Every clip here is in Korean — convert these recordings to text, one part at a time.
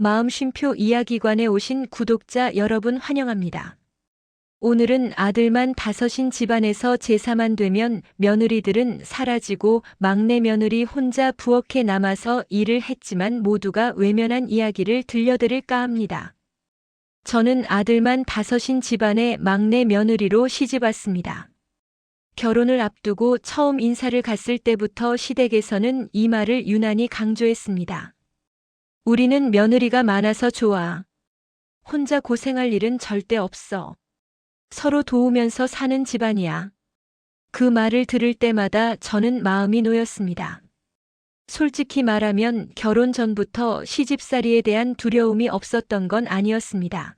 마음쉼표 이야기관에 오신 구독자 여러분 환영합니다. 오늘은 아들만 다섯인 집안에서 제사만 되면 며느리들은 사라지고 막내 며느리 혼자 부엌에 남아서 일을 했지만 모두가 외면한 이야기를 들려드릴까 합니다. 저는 아들만 다섯인 집안의 막내 며느리로 시집 왔습니다. 결혼을 앞두고 처음 인사를 갔을 때부터 시댁에서는 이 말을 유난히 강조했습니다. 우리는 며느리가 많아서 좋아. 혼자 고생할 일은 절대 없어. 서로 도우면서 사는 집안이야. 그 말을 들을 때마다 저는 마음이 놓였습니다. 솔직히 말하면 결혼 전부터 시집살이에 대한 두려움이 없었던 건 아니었습니다.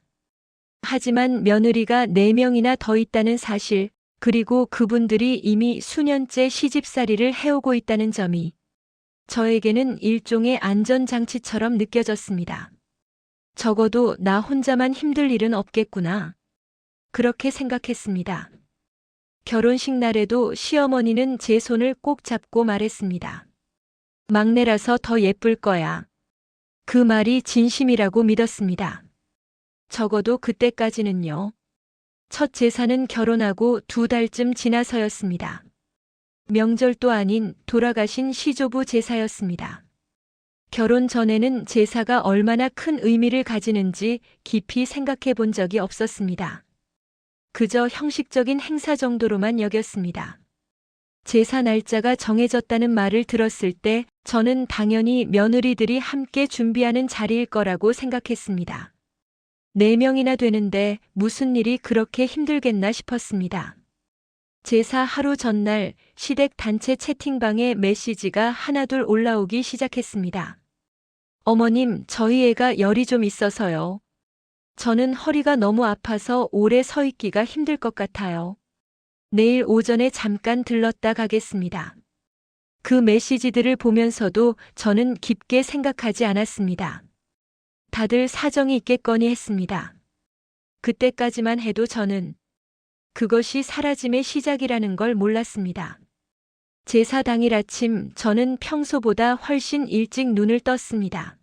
하지만 며느리가 4명이나 더 있다는 사실, 그리고 그분들이 이미 수년째 시집살이를 해오고 있다는 점이 저에게는 일종의 안전장치처럼 느껴졌습니다. 적어도 나 혼자만 힘들 일은 없겠구나. 그렇게 생각했습니다. 결혼식 날에도 시어머니는 제 손을 꼭 잡고 말했습니다. 막내라서 더 예쁠 거야. 그 말이 진심이라고 믿었습니다. 적어도 그때까지는요. 첫 제사는 결혼하고 2달쯤 지나서였습니다. 명절도 아닌 돌아가신 시조부 제사였습니다. 결혼 전에는 제사가 얼마나 큰 의미를 가지는지 깊이 생각해 본 적이 없었습니다. 그저 형식적인 행사 정도로만 여겼습니다. 제사 날짜가 정해졌다는 말을 들었을 때 저는 당연히 며느리들이 함께 준비하는 자리일 거라고 생각했습니다. 4명이나 되는데 무슨 일이 그렇게 힘들겠나 싶었습니다. 제사 하루 전날 시댁 단체 채팅방에 메시지가 하나둘 올라오기 시작했습니다. 어머님, 저희 애가 열이 좀 있어서요. 저는 허리가 너무 아파서 오래 서 있기가 힘들 것 같아요. 내일 오전에 잠깐 들렀다 가겠습니다. 그 메시지들을 보면서도 저는 깊게 생각하지 않았습니다. 다들 사정이 있겠거니 했습니다. 그때까지만 해도 저는 그것이 사라짐의 시작이라는 걸 몰랐습니다. 제사 당일 아침 저는 평소보다 훨씬 일찍 눈을 떴습니다.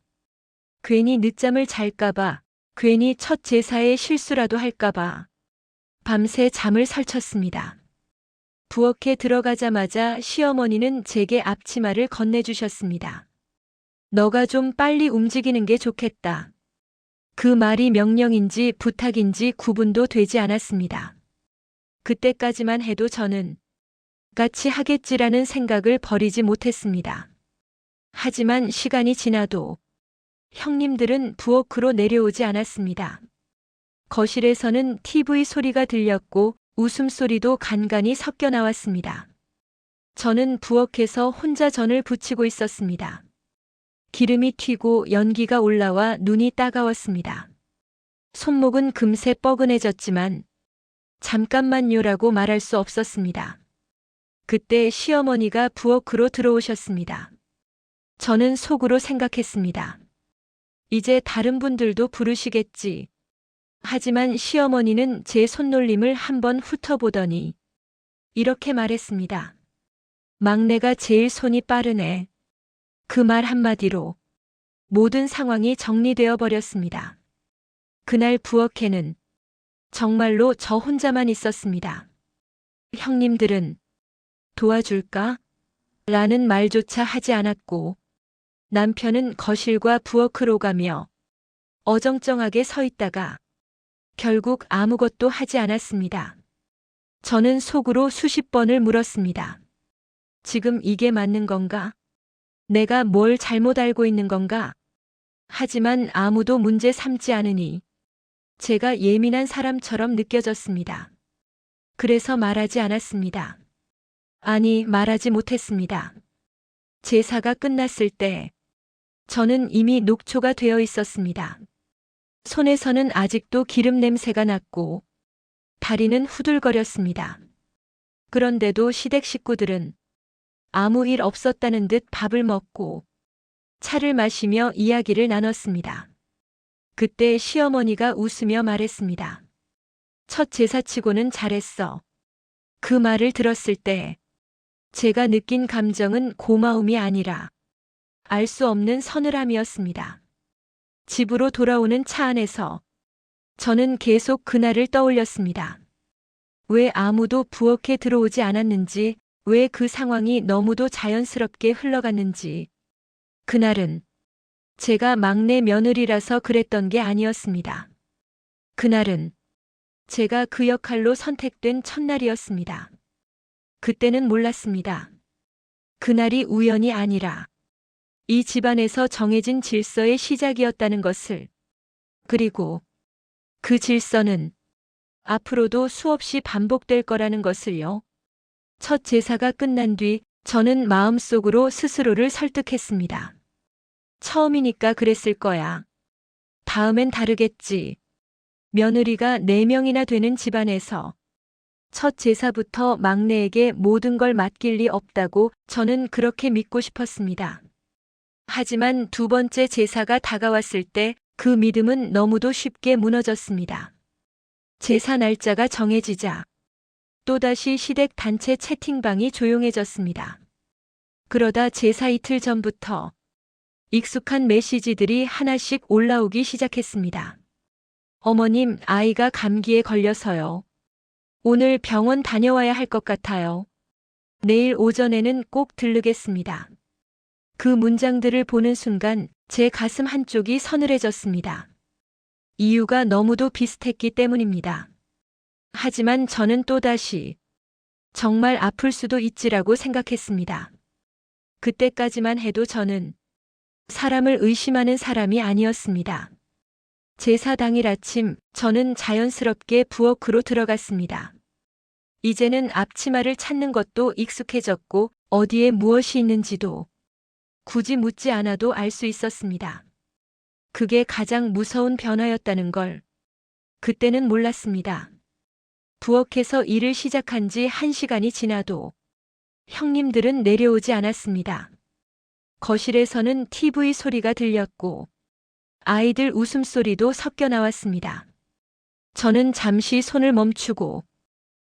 괜히 늦잠을 잘까봐, 괜히 첫 제사에 실수라도 할까봐 밤새 잠을 설쳤습니다. 부엌에 들어가자마자 시어머니는 제게 앞치마를 건네주셨습니다. 너가 좀 빨리 움직이는 게 좋겠다. 그 말이 명령인지 부탁인지 구분도 되지 않았습니다. 그때까지만 해도 저는 같이 하겠지라는 생각을 버리지 못했습니다. 하지만 시간이 지나도 형님들은 부엌으로 내려오지 않았습니다. 거실에서는 TV 소리가 들렸고 웃음소리도 간간이 섞여 나왔습니다. 저는 부엌에서 혼자 전을 부치고 있었습니다. 기름이 튀고 연기가 올라와 눈이 따가웠습니다. 손목은 금세 뻐근해졌지만 잠깐만요라고 말할 수 없었습니다. 그때 시어머니가 부엌으로 들어오셨습니다. 저는 속으로 생각했습니다. 이제 다른 분들도 부르시겠지. 하지만 시어머니는 제 손놀림을 한번 훑어보더니 이렇게 말했습니다. 막내가 제일 손이 빠르네. 그 말 한마디로 모든 상황이 정리되어 버렸습니다. 그날 부엌에는 정말로 저 혼자만 있었습니다. 형님들은 도와줄까? 라는 말조차 하지 않았고 남편은 거실과 부엌으로 가며 어정쩡하게 서 있다가 결국 아무것도 하지 않았습니다. 저는 속으로 수십 번을 물었습니다. 지금 이게 맞는 건가? 내가 뭘 잘못 알고 있는 건가? 하지만 아무도 문제 삼지 않으니 제가 예민한 사람처럼 느껴졌습니다. 그래서 말하지 않았습니다. 아니, 말하지 못했습니다. 제사가 끝났을 때 저는 이미 녹초가 되어 있었습니다. 손에서는 아직도 기름 냄새가 났고 다리는 후들거렸습니다. 그런데도 시댁 식구들은 아무 일 없었다는 듯 밥을 먹고 차를 마시며 이야기를 나눴습니다. 그때 시어머니가 웃으며 말했습니다. 첫 제사치고는 잘했어. 그 말을 들었을 때 제가 느낀 감정은 고마움이 아니라 알 수 없는 서늘함이었습니다. 집으로 돌아오는 차 안에서 저는 계속 그날을 떠올렸습니다. 왜 아무도 부엌에 들어오지 않았는지, 왜 그 상황이 너무도 자연스럽게 흘러갔는지. 그날은 제가 막내 며느리라서 그랬던 게 아니었습니다. 그날은 제가 그 역할로 선택된 첫날이었습니다. 그때는 몰랐습니다. 그날이 우연이 아니라 이 집안에서 정해진 질서의 시작이었다는 것을. 그리고 그 질서는 앞으로도 수없이 반복될 거라는 것을요. 첫 제사가 끝난 뒤 저는 마음속으로 스스로를 설득했습니다. 처음이니까 그랬을 거야. 다음엔 다르겠지. 며느리가 4명이나 되는 집안에서 첫 제사부터 막내에게 모든 걸 맡길 리 없다고 저는 그렇게 믿고 싶었습니다. 하지만 두 번째 제사가 다가왔을 때 그 믿음은 너무도 쉽게 무너졌습니다. 제사 날짜가 정해지자 또다시 시댁 단체 채팅방이 조용해졌습니다. 그러다 제사 이틀 전부터 익숙한 메시지들이 하나씩 올라오기 시작했습니다. 어머님, 아이가 감기에 걸려서요. 오늘 병원 다녀와야 할 것 같아요. 내일 오전에는 꼭 들르겠습니다. 그 문장들을 보는 순간 제 가슴 한쪽이 서늘해졌습니다. 이유가 너무도 비슷했기 때문입니다. 하지만 저는 또다시 정말 아플 수도 있지라고 생각했습니다. 그때까지만 해도 저는 사람을 의심하는 사람이 아니었습니다. 제사 당일 아침 저는 자연스럽게 부엌으로 들어갔습니다. 이제는 앞치마를 찾는 것도 익숙해졌고 어디에 무엇이 있는지도 굳이 묻지 않아도 알 수 있었습니다. 그게 가장 무서운 변화였다는 걸 그때는 몰랐습니다. 부엌에서 일을 시작한 지 1시간이 지나도 형님들은 내려오지 않았습니다. 거실에서는 TV 소리가 들렸고 아이들 웃음소리도 섞여 나왔습니다. 저는 잠시 손을 멈추고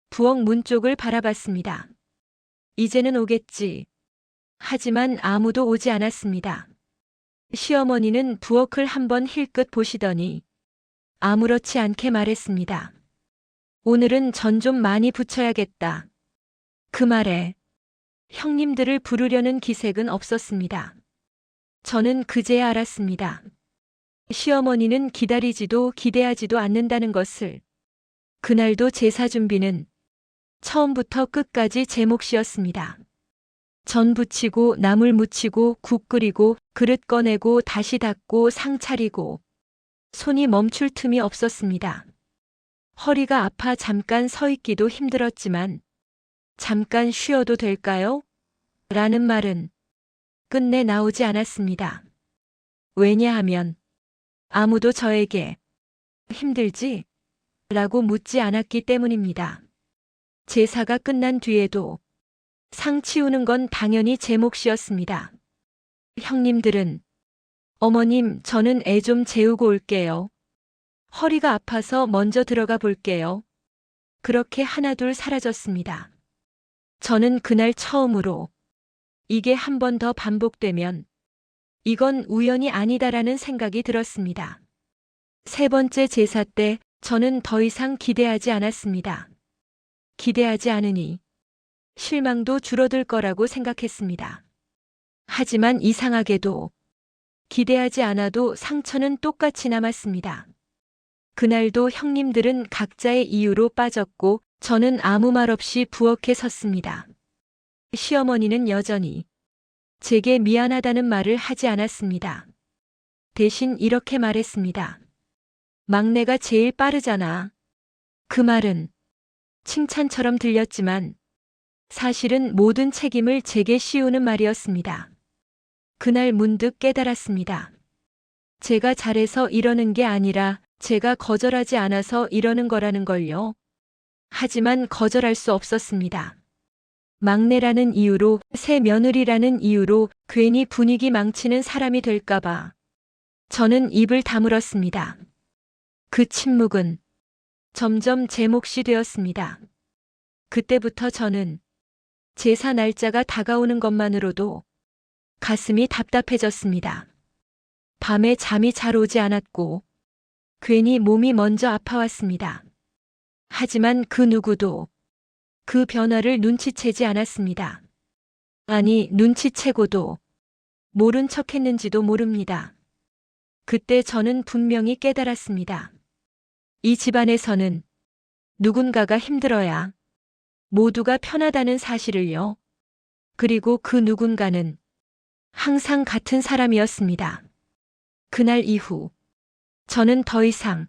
부엌 문 쪽을 바라봤습니다. 이제는 오겠지. 하지만 아무도 오지 않았습니다. 시어머니는 부엌을 한번 힐끗 보시더니 아무렇지 않게 말했습니다. 오늘은 전 좀 많이 붙여야겠다. 그 말에 형님들을 부르려는 기색은 없었습니다. 저는 그제야 알았습니다. 시어머니는 기다리지도 기대하지도 않는다는 것을. 그날도 제사 준비는 처음부터 끝까지 제 몫이었습니다. 전 부치고 나물 무치고 국 끓이고 그릇 꺼내고 다시 닦고 상 차리고 손이 멈출 틈이 없었습니다. 허리가 아파 잠깐 서 있기도 힘들었지만 잠깐 쉬어도 될까요? 라는 말은 끝내 나오지 않았습니다. 왜냐하면 아무도 저에게 힘들지? 라고 묻지 않았기 때문입니다. 제사가 끝난 뒤에도 상 치우는 건 당연히 제 몫이었습니다. 형님들은 어머님, 저는 애 좀 재우고 올게요. 허리가 아파서 먼저 들어가 볼게요. 그렇게 하나둘 사라졌습니다. 저는 그날 처음으로 이게 한 번 더 반복되면 이건 우연이 아니다라는 생각이 들었습니다. 세 번째 제사 때 저는 더 이상 기대하지 않았습니다. 기대하지 않으니 실망도 줄어들 거라고 생각했습니다. 하지만 이상하게도 기대하지 않아도 상처는 똑같이 남았습니다. 그날도 형님들은 각자의 이유로 빠졌고 저는 아무 말 없이 부엌에 섰습니다. 시어머니는 여전히 제게 미안하다는 말을 하지 않았습니다. 대신 이렇게 말했습니다. 막내가 제일 빠르잖아. 그 말은 칭찬처럼 들렸지만 사실은 모든 책임을 제게 씌우는 말이었습니다. 그날 문득 깨달았습니다. 제가 잘해서 이러는 게 아니라 제가 거절하지 않아서 이러는 거라는 걸요. 하지만 거절할 수 없었습니다. 막내라는 이유로, 새 며느리라는 이유로 괜히 분위기 망치는 사람이 될까봐 저는 입을 다물었습니다. 그 침묵은 점점 제 몫이 되었습니다. 그때부터 저는 제사 날짜가 다가오는 것만으로도 가슴이 답답해졌습니다. 밤에 잠이 잘 오지 않았고 괜히 몸이 먼저 아파왔습니다. 하지만 그 누구도 그 변화를 눈치채지 않았습니다. 아니, 눈치채고도 모른 척했는지도 모릅니다. 그때 저는 분명히 깨달았습니다. 이 집안에서는 누군가가 힘들어야 모두가 편하다는 사실을요. 그리고 그 누군가는 항상 같은 사람이었습니다. 그날 이후 저는 더 이상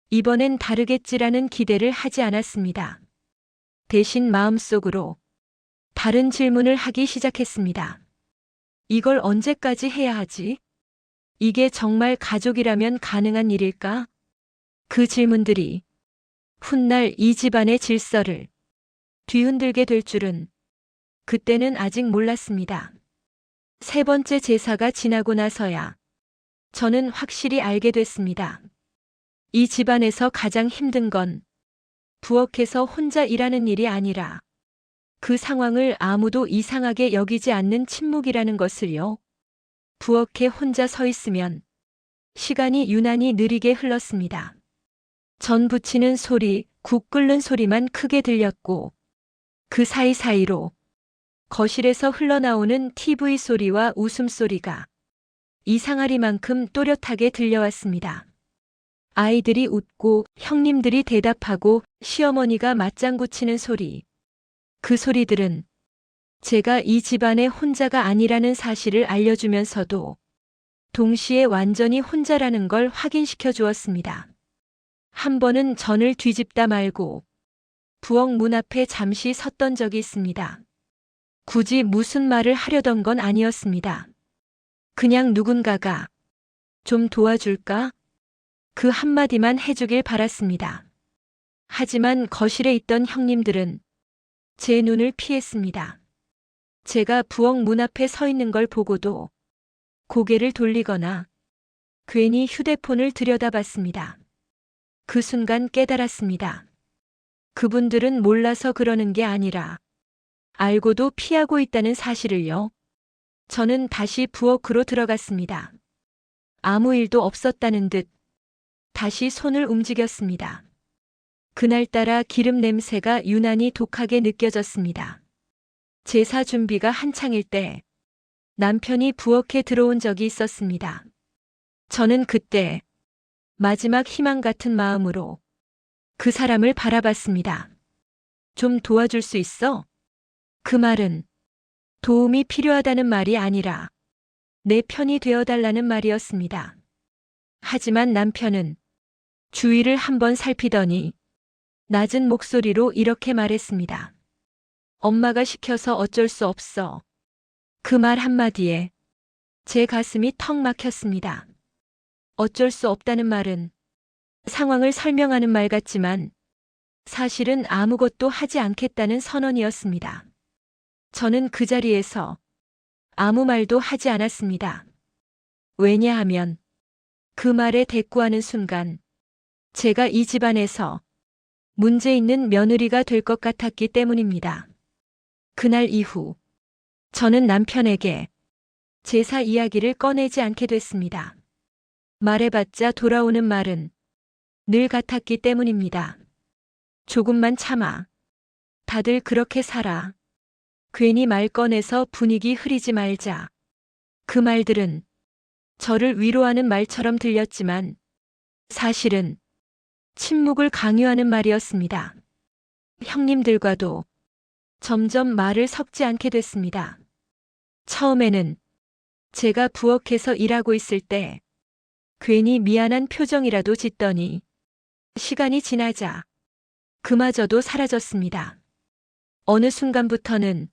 이번엔 다르겠지라는 기대를 하지 않았습니다. 대신 마음속으로 다른 질문을 하기 시작했습니다. 이걸 언제까지 해야 하지? 이게 정말 가족이라면 가능한 일일까? 그 질문들이 훗날 이 집안의 질서를 뒤흔들게 될 줄은 그때는 아직 몰랐습니다. 세 번째 제사가 지나고 나서야 저는 확실히 알게 됐습니다. 이 집안에서 가장 힘든 건 부엌에서 혼자 일하는 일이 아니라 그 상황을 아무도 이상하게 여기지 않는 침묵이라는 것을요. 부엌에 혼자 서 있으면 시간이 유난히 느리게 흘렀습니다. 전 부치는 소리, 국 끓는 소리만 크게 들렸고 그 사이사이로 거실에서 흘러나오는 TV 소리와 웃음소리가 이상하리만큼 또렷하게 들려왔습니다. 아이들이 웃고 형님들이 대답하고 시어머니가 맞장구 치는 소리. 그 소리들은 제가 이 집안의 혼자가 아니라는 사실을 알려주면서도 동시에 완전히 혼자라는 걸 확인시켜 주었습니다. 한 번은 전을 뒤집다 말고 부엌 문 앞에 잠시 섰던 적이 있습니다. 굳이 무슨 말을 하려던 건 아니었습니다. 그냥 누군가가 좀 도와줄까? 그 한마디만 해주길 바랐습니다. 하지만 거실에 있던 형님들은 제 눈을 피했습니다. 제가 부엌 문 앞에 서 있는 걸 보고도 고개를 돌리거나 괜히 휴대폰을 들여다봤습니다. 그 순간 깨달았습니다. 그분들은 몰라서 그러는 게 아니라 알고도 피하고 있다는 사실을요. 저는 다시 부엌으로 들어갔습니다. 아무 일도 없었다는 듯 다시 손을 움직였습니다. 그날따라 기름 냄새가 유난히 독하게 느껴졌습니다. 제사 준비가 한창일 때 남편이 부엌에 들어온 적이 있었습니다. 저는 그때 마지막 희망 같은 마음으로 그 사람을 바라봤습니다. 좀 도와줄 수 있어? 그 말은 도움이 필요하다는 말이 아니라 내 편이 되어달라는 말이었습니다. 하지만 남편은 주위를 한번 살피더니 낮은 목소리로 이렇게 말했습니다. 엄마가 시켜서 어쩔 수 없어. 그 말 한마디에 제 가슴이 턱 막혔습니다. 어쩔 수 없다는 말은 상황을 설명하는 말 같지만 사실은 아무것도 하지 않겠다는 선언이었습니다. 저는 그 자리에서 아무 말도 하지 않았습니다. 왜냐하면 그 말에 대꾸하는 순간 제가 이 집안에서 문제 있는 며느리가 될 것 같았기 때문입니다. 그날 이후 저는 남편에게 제사 이야기를 꺼내지 않게 됐습니다. 말해봤자 돌아오는 말은 늘 같았기 때문입니다. 조금만 참아. 다들 그렇게 살아. 괜히 말 꺼내서 분위기 흐리지 말자. 그 말들은 저를 위로하는 말처럼 들렸지만 사실은 침묵을 강요하는 말이었습니다. 형님들과도 점점 말을 섞지 않게 됐습니다. 처음에는 제가 부엌에서 일하고 있을 때 괜히 미안한 표정이라도 짓더니 시간이 지나자 그마저도 사라졌습니다. 어느 순간부터는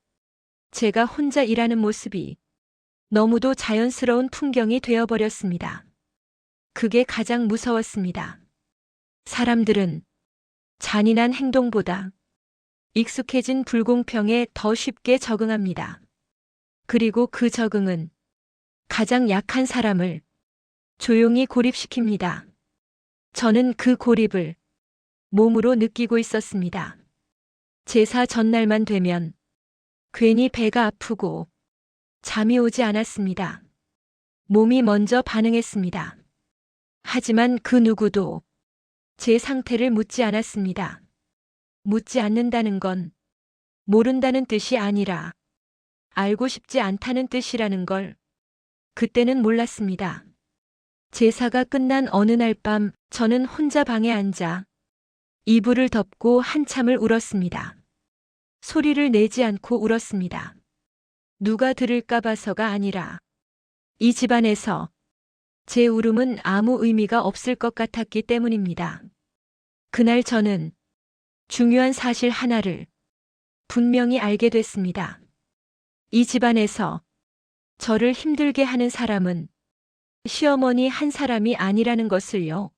제가 혼자 일하는 모습이 너무도 자연스러운 풍경이 되어버렸습니다. 그게 가장 무서웠습니다. 사람들은 잔인한 행동보다 익숙해진 불공평에 더 쉽게 적응합니다. 그리고 그 적응은 가장 약한 사람을 조용히 고립시킵니다. 저는 그 고립을 몸으로 느끼고 있었습니다. 제사 전날만 되면 괜히 배가 아프고 잠이 오지 않았습니다. 몸이 먼저 반응했습니다. 하지만 그 누구도 제 상태를 묻지 않았습니다. 묻지 않는다는 건 모른다는 뜻이 아니라 알고 싶지 않다는 뜻이라는 걸 그때는 몰랐습니다. 제사가 끝난 어느 날 밤 저는 혼자 방에 앉아 이불을 덮고 한참을 울었습니다. 소리를 내지 않고 울었습니다. 누가 들을까 봐서가 아니라 이 집안에서 제 울음은 아무 의미가 없을 것 같았기 때문입니다. 그날 저는 중요한 사실 하나를 분명히 알게 됐습니다. 이 집안에서 저를 힘들게 하는 사람은 시어머니 한 사람이 아니라는 것을요.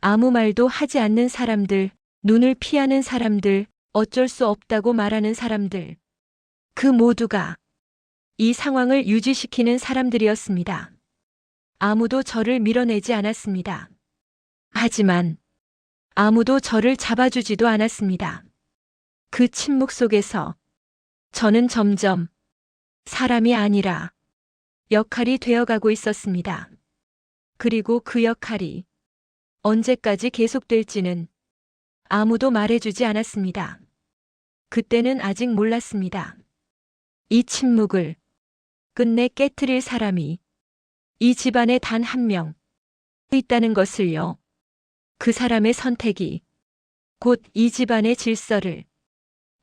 아무 말도 하지 않는 사람들, 눈을 피하는 사람들, 어쩔 수 없다고 말하는 사람들. 그 모두가 이 상황을 유지시키는 사람들이었습니다. 아무도 저를 밀어내지 않았습니다. 하지만 아무도 저를 잡아주지도 않았습니다. 그 침묵 속에서 저는 점점 사람이 아니라 역할이 되어가고 있었습니다. 그리고 그 역할이 언제까지 계속될지는 아무도 말해주지 않았습니다. 그때는 아직 몰랐습니다. 이 침묵을 끝내 깨트릴 사람이 이 집안에 단 한 명 있다는 것을요. 그 사람의 선택이 곧 이 집안의 질서를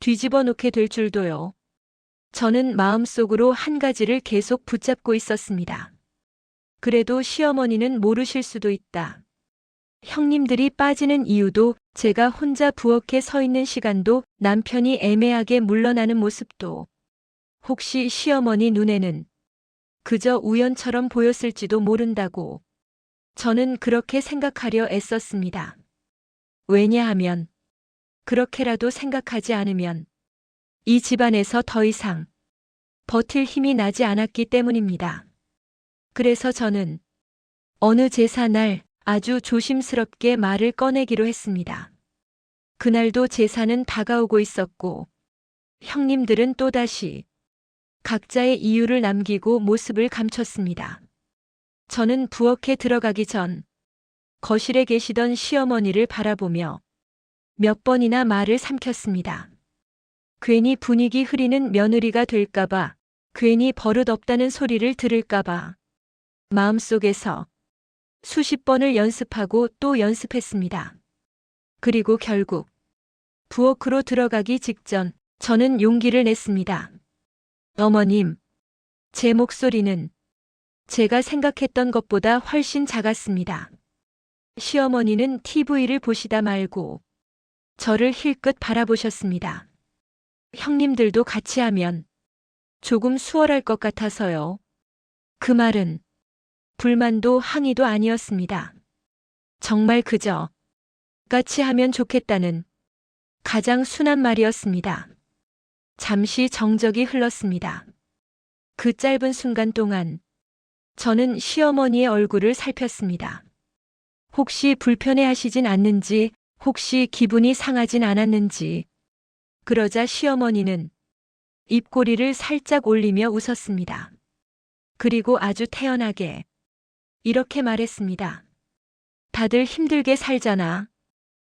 뒤집어 놓게 될 줄도요. 저는 마음속으로 한 가지를 계속 붙잡고 있었습니다. 그래도 시어머니는 모르실 수도 있다. 형님들이 빠지는 이유도 제가 혼자 부엌에 서 있는 시간도 남편이 애매하게 물러나는 모습도 혹시 시어머니 눈에는 그저 우연처럼 보였을지도 모른다고 저는 그렇게 생각하려 애썼습니다. 왜냐하면 그렇게라도 생각하지 않으면 이 집안에서 더 이상 버틸 힘이 나지 않았기 때문입니다. 그래서 저는 어느 제사 날 아주 조심스럽게 말을 꺼내기로 했습니다. 그날도 제사는 다가오고 있었고 형님들은 또다시 각자의 이유를 남기고 모습을 감췄습니다. 저는 부엌에 들어가기 전 거실에 계시던 시어머니를 바라보며 몇 번이나 말을 삼켰습니다. 괜히 분위기 흐리는 며느리가 될까봐, 괜히 버릇없다는 소리를 들을까봐 마음속에서 수십 번을 연습하고 또 연습했습니다. 그리고 결국 부엌으로 들어가기 직전 저는 용기를 냈습니다. 어머님, 제 목소리는 제가 생각했던 것보다 훨씬 작았습니다. 시어머니는 TV를 보시다 말고 저를 힐끗 바라보셨습니다. 형님들도 같이 하면 조금 수월할 것 같아서요. 그 말은 불만도 항의도 아니었습니다. 정말 그저 같이 하면 좋겠다는 가장 순한 말이었습니다. 잠시 정적이 흘렀습니다. 그 짧은 순간 동안 저는 시어머니의 얼굴을 살폈습니다. 혹시 불편해하시진 않는지, 혹시 기분이 상하진 않았는지. 그러자 시어머니는 입꼬리를 살짝 올리며 웃었습니다. 그리고 아주 태연하게 이렇게 말했습니다. 다들 힘들게 살잖아.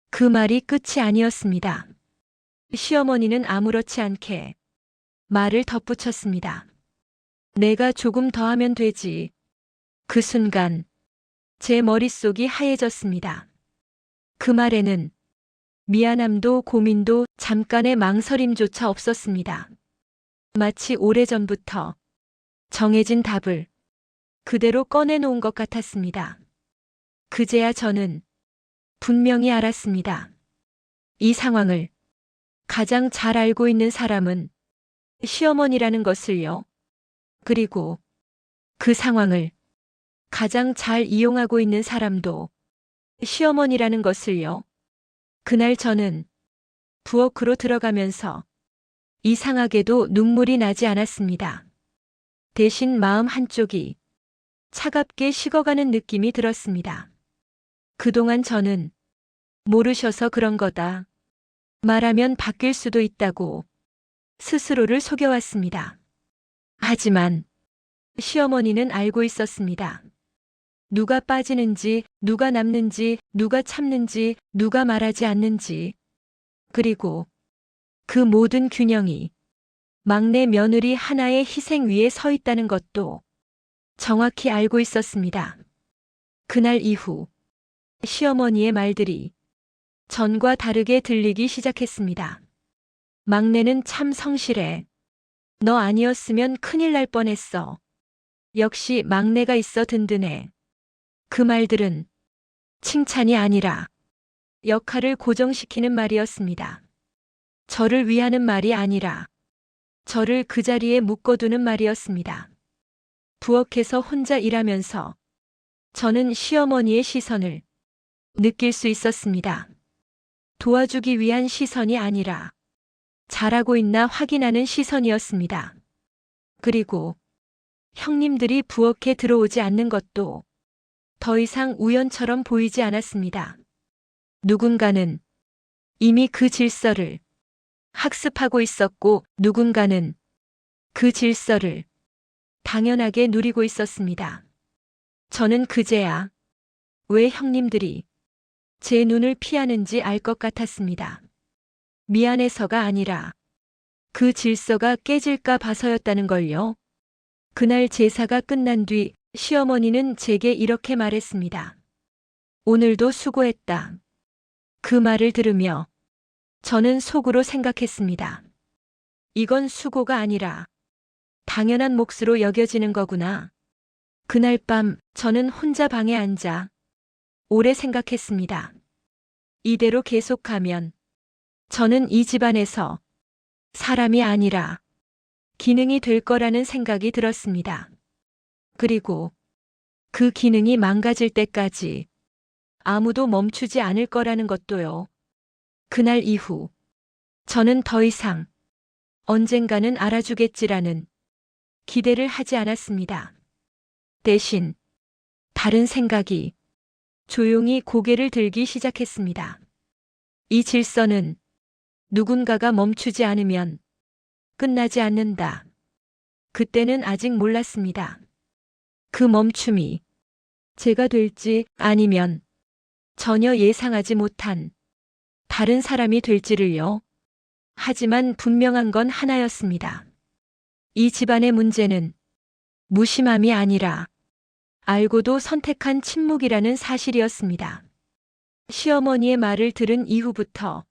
그 말이 끝이 아니었습니다. 시어머니는 아무렇지 않게 말을 덧붙였습니다. 내가 조금 더 하면 되지. 그 순간 제 머릿속이 하얘졌습니다. 그 말에는 미안함도 고민도 잠깐의 망설임조차 없었습니다. 마치 오래전부터 정해진 답을 그대로 꺼내놓은 것 같았습니다. 그제야 저는 분명히 알았습니다. 이 상황을 가장 잘 알고 있는 사람은 시어머니라는 것을요. 그리고 그 상황을 가장 잘 이용하고 있는 사람도 시어머니라는 것을요. 그날 저는 부엌으로 들어가면서 이상하게도 눈물이 나지 않았습니다. 대신 마음 한쪽이 차갑게 식어가는 느낌이 들었습니다. 그동안 저는 모르셔서 그런 거다. 말하면 바뀔 수도 있다고 스스로를 속여왔습니다. 하지만 시어머니는 알고 있었습니다. 누가 빠지는지, 누가 남는지, 누가 참는지, 누가 말하지 않는지. 그리고 그 모든 균형이 막내 며느리 하나의 희생 위에 서 있다는 것도 정확히 알고 있었습니다. 그날 이후 시어머니의 말들이 전과 다르게 들리기 시작했습니다. 막내는 참 성실해. 너 아니었으면 큰일 날 뻔했어. 역시 막내가 있어 든든해. 그 말들은 칭찬이 아니라 역할을 고정시키는 말이었습니다. 저를 위하는 말이 아니라 저를 그 자리에 묶어두는 말이었습니다. 부엌에서 혼자 일하면서 저는 시어머니의 시선을 느낄 수 있었습니다. 도와주기 위한 시선이 아니라 잘하고 있나 확인하는 시선이었습니다. 그리고 형님들이 부엌에 들어오지 않는 것도 더 이상 우연처럼 보이지 않았습니다. 누군가는 이미 그 질서를 학습하고 있었고 누군가는 그 질서를 당연하게 누리고 있었습니다. 저는 그제야 왜 형님들이 제 눈을 피하는지 알 것 같았습니다. 미안해서가 아니라 그 질서가 깨질까 봐서였다는 걸요. 그날 제사가 끝난 뒤 시어머니는 제게 이렇게 말했습니다. 오늘도 수고했다. 그 말을 들으며 저는 속으로 생각했습니다. 이건 수고가 아니라 당연한 몫으로 여겨지는 거구나. 그날 밤 저는 혼자 방에 앉아 오래 생각했습니다. 이대로 계속하면 저는 이 집안에서 사람이 아니라 기능이 될 거라는 생각이 들었습니다. 그리고 그 기능이 망가질 때까지 아무도 멈추지 않을 거라는 것도요. 그날 이후 저는 더 이상 언젠가는 알아주겠지라는 기대를 하지 않았습니다. 대신 다른 생각이 조용히 고개를 들기 시작했습니다. 이 질서는 누군가가 멈추지 않으면 끝나지 않는다. 그때는 아직 몰랐습니다. 그 멈춤이 제가 될지 아니면 전혀 예상하지 못한 다른 사람이 될지를요. 하지만 분명한 건 하나였습니다. 이 집안의 문제는 무심함이 아니라 알고도 선택한 침묵이라는 사실이었습니다. 시어머니의 말을 들은 이후부터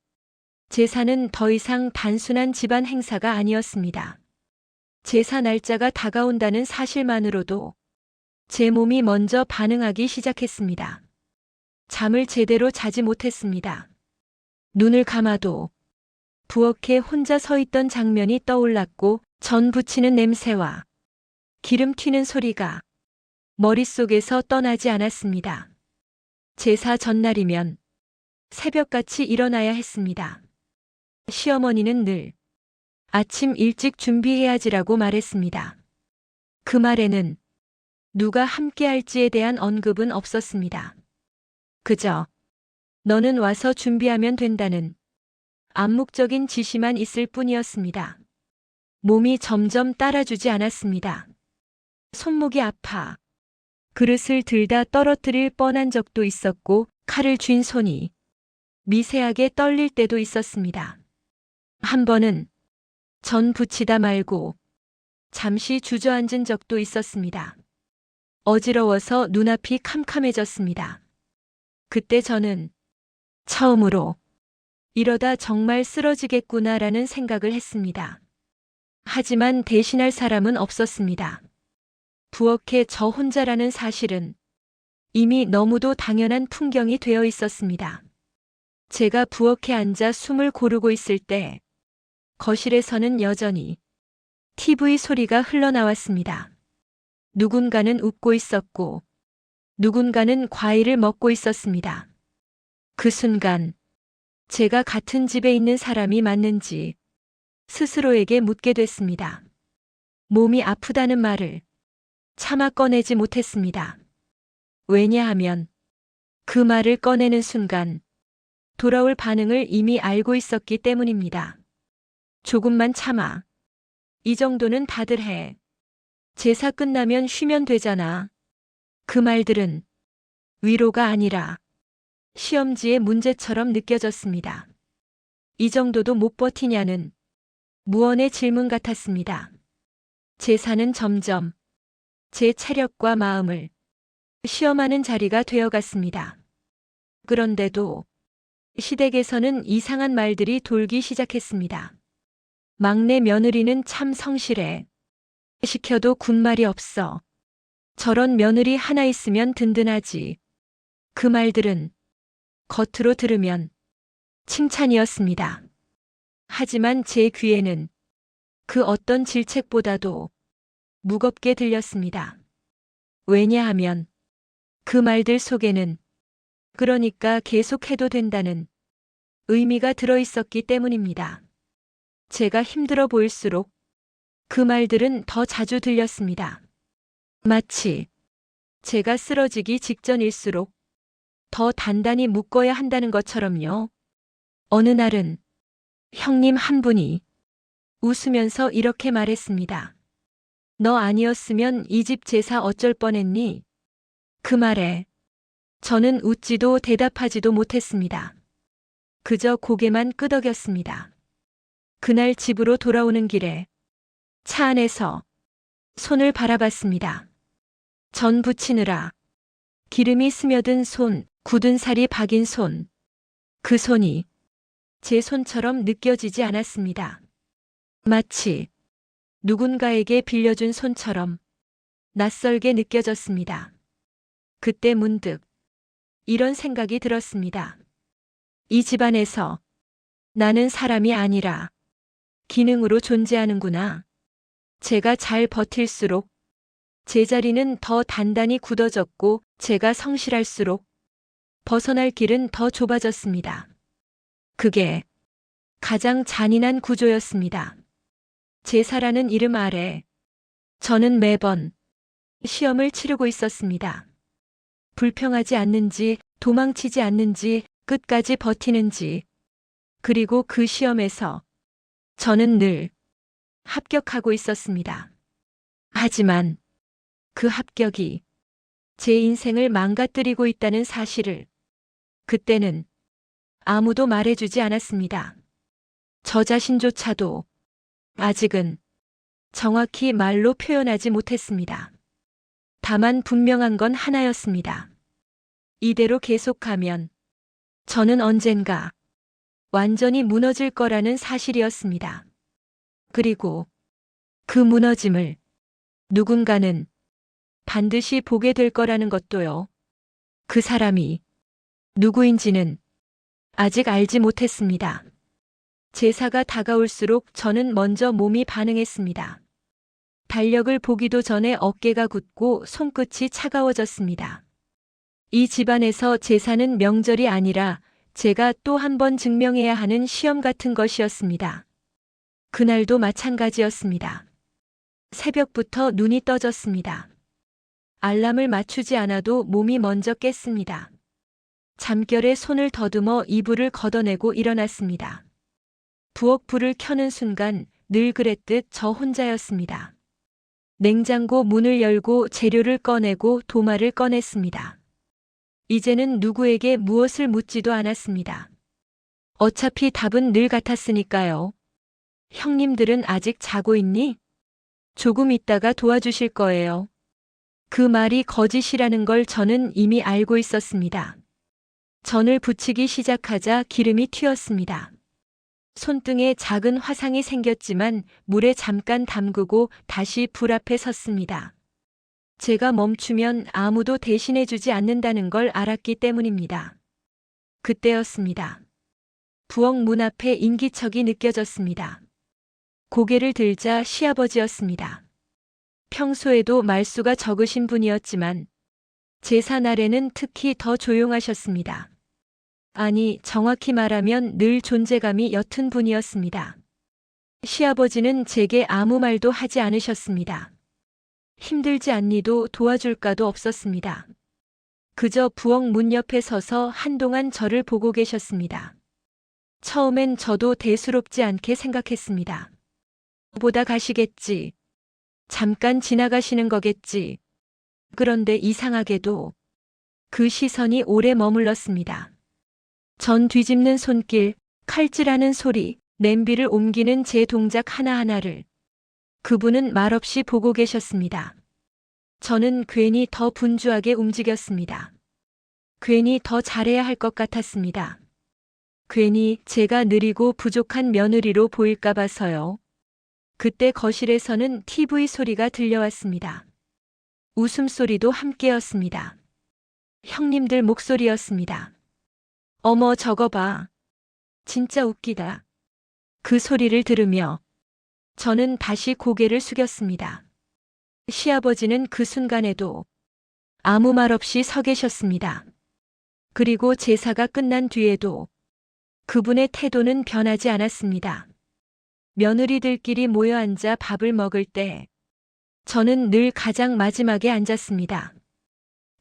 제사는 더 이상 단순한 집안 행사가 아니었습니다. 제사 날짜가 다가온다는 사실만으로도 제 몸이 먼저 반응하기 시작했습니다. 잠을 제대로 자지 못했습니다. 눈을 감아도 부엌에 혼자 서 있던 장면이 떠올랐고 전 부치는 냄새와 기름 튀는 소리가 머릿속에서 떠나지 않았습니다. 제사 전날이면 새벽같이 일어나야 했습니다. 시어머니는 늘 아침 일찍 준비해야지라고 말했습니다. 그 말에는 누가 함께 할지에 대한 언급은 없었습니다. 그저 너는 와서 준비하면 된다는 암묵적인 지시만 있을 뿐이었습니다. 몸이 점점 따라주지 않았습니다. 손목이 아파 그릇을 들다 떨어뜨릴 뻔한 적도 있었고 칼을 쥔 손이 미세하게 떨릴 때도 있었습니다. 한 번은 전 부치다 말고 잠시 주저앉은 적도 있었습니다. 어지러워서 눈앞이 캄캄해졌습니다. 그때 저는 처음으로 이러다 정말 쓰러지겠구나라는 생각을 했습니다. 하지만 대신할 사람은 없었습니다. 부엌에 저 혼자라는 사실은 이미 너무도 당연한 풍경이 되어 있었습니다. 제가 부엌에 앉아 숨을 고르고 있을 때 거실에서는 여전히 TV 소리가 흘러나왔습니다. 누군가는 웃고 있었고 누군가는 과일을 먹고 있었습니다. 그 순간 제가 같은 집에 있는 사람이 맞는지 스스로에게 묻게 됐습니다. 몸이 아프다는 말을 차마 꺼내지 못했습니다. 왜냐하면 그 말을 꺼내는 순간 돌아올 반응을 이미 알고 있었기 때문입니다. 조금만 참아. 이 정도는 다들 해. 제사 끝나면 쉬면 되잖아. 그 말들은 위로가 아니라 시험지의 문제처럼 느껴졌습니다. 이 정도도 못 버티냐는 무언의 질문 같았습니다. 제사는 점점 제 체력과 마음을 시험하는 자리가 되어갔습니다. 그런데도 시댁에서는 이상한 말들이 돌기 시작했습니다. 막내 며느리는 참 성실해. 시켜도 군말이 없어. 저런 며느리 하나 있으면 든든하지. 그 말들은 겉으로 들으면 칭찬이었습니다. 하지만 제 귀에는 그 어떤 질책보다도 무겁게 들렸습니다. 왜냐하면 그 말들 속에는 그러니까 계속해도 된다는 의미가 들어있었기 때문입니다. 제가 힘들어 보일수록 그 말들은 더 자주 들렸습니다. 마치 제가 쓰러지기 직전일수록 더 단단히 묶어야 한다는 것처럼요. 어느 날은 형님 한 분이 웃으면서 이렇게 말했습니다. 너 아니었으면 이 집 제사 어쩔 뻔했니? 그 말에 저는 웃지도 대답하지도 못했습니다. 그저 고개만 끄덕였습니다. 그날 집으로 돌아오는 길에 차 안에서 손을 바라봤습니다. 전 부치느라 기름이 스며든 손, 굳은 살이 박인 손. 그 손이 제 손처럼 느껴지지 않았습니다. 마치 누군가에게 빌려준 손처럼 낯설게 느껴졌습니다. 그때 문득 이런 생각이 들었습니다. 이 집안에서 나는 사람이 아니라 기능으로 존재하는구나. 제가 잘 버틸수록 제 자리는 더 단단히 굳어졌고 제가 성실할수록 벗어날 길은 더 좁아졌습니다. 그게 가장 잔인한 구조였습니다. 제사라는 이름 아래 저는 매번 시험을 치르고 있었습니다. 불평하지 않는지, 도망치지 않는지, 끝까지 버티는지, 그리고 그 시험에서 저는 늘 합격하고 있었습니다. 하지만 그 합격이 제 인생을 망가뜨리고 있다는 사실을 그때는 아무도 말해주지 않았습니다. 저 자신조차도 아직은 정확히 말로 표현하지 못했습니다. 다만 분명한 건 하나였습니다. 이대로 계속하면 저는 언젠가 완전히 무너질 거라는 사실이었습니다. 그리고 그 무너짐을 누군가는 반드시 보게 될 거라는 것도요. 그 사람이 누구인지는 아직 알지 못했습니다. 제사가 다가올수록 저는 먼저 몸이 반응했습니다. 달력을 보기도 전에 어깨가 굳고 손끝이 차가워졌습니다. 이 집안에서 제사는 명절이 아니라 제가 또 한 번 증명해야 하는 시험 같은 것이었습니다. 그날도 마찬가지였습니다. 새벽부터 눈이 떠졌습니다. 알람을 맞추지 않아도 몸이 먼저 깼습니다. 잠결에 손을 더듬어 이불을 걷어내고 일어났습니다. 부엌 불을 켜는 순간 늘 그랬듯 저 혼자였습니다. 냉장고 문을 열고 재료를 꺼내고 도마를 꺼냈습니다. 이제는 누구에게 무엇을 묻지도 않았습니다. 어차피 답은 늘 같았으니까요. 형님들은 아직 자고 있니? 조금 있다가 도와주실 거예요. 그 말이 거짓이라는 걸 저는 이미 알고 있었습니다. 전을 붙이기 시작하자 기름이 튀었습니다. 손등에 작은 화상이 생겼지만 물에 잠깐 담그고 다시 불 앞에 섰습니다. 제가 멈추면 아무도 대신해주지 않는다는 걸 알았기 때문입니다. 그때였습니다. 부엌 문 앞에 인기척이 느껴졌습니다. 고개를 들자 시아버지였습니다. 평소에도 말수가 적으신 분이었지만 제사 날에는 특히 더 조용하셨습니다. 아니, 정확히 말하면 늘 존재감이 옅은 분이었습니다. 시아버지는 제게 아무 말도 하지 않으셨습니다. 힘들지 않니도 도와줄까도 없었습니다. 그저 부엌 문 옆에 서서 한동안 저를 보고 계셨습니다. 처음엔 저도 대수롭지 않게 생각했습니다. 보다 가시겠지. 잠깐 지나가시는 거겠지. 그런데 이상하게도 그 시선이 오래 머물렀습니다. 전 뒤집는 손길, 칼질하는 소리, 냄비를 옮기는 제 동작 하나하나를 그분은 말없이 보고 계셨습니다. 저는 괜히 더 분주하게 움직였습니다. 괜히 더 잘해야 할 것 같았습니다. 괜히 제가 느리고 부족한 며느리로 보일까 봐서요. 그때 거실에서는 TV 소리가 들려왔습니다. 웃음소리도 함께였습니다. 형님들 목소리였습니다. 어머 저거 봐. 진짜 웃기다. 그 소리를 들으며 저는 다시 고개를 숙였습니다. 시아버지는 그 순간에도 아무 말 없이 서 계셨습니다. 그리고 제사가 끝난 뒤에도 그분의 태도는 변하지 않았습니다. 며느리들끼리 모여 앉아 밥을 먹을 때 저는 늘 가장 마지막에 앉았습니다.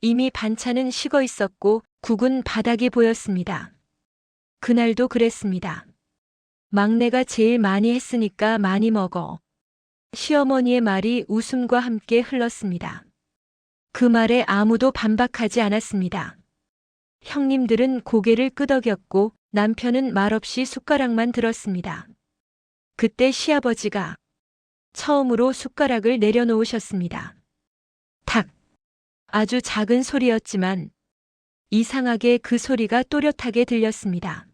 이미 반찬은 식어 있었고 국은 바닥이 보였습니다. 그날도 그랬습니다. 막내가 제일 많이 했으니까 많이 먹어. 시어머니의 말이 웃음과 함께 흘렀습니다. 그 말에 아무도 반박하지 않았습니다. 형님들은 고개를 끄덕였고 남편은 말없이 숟가락만 들었습니다. 그때 시아버지가 처음으로 숟가락을 내려놓으셨습니다. 탁! 아주 작은 소리였지만 이상하게 그 소리가 또렷하게 들렸습니다.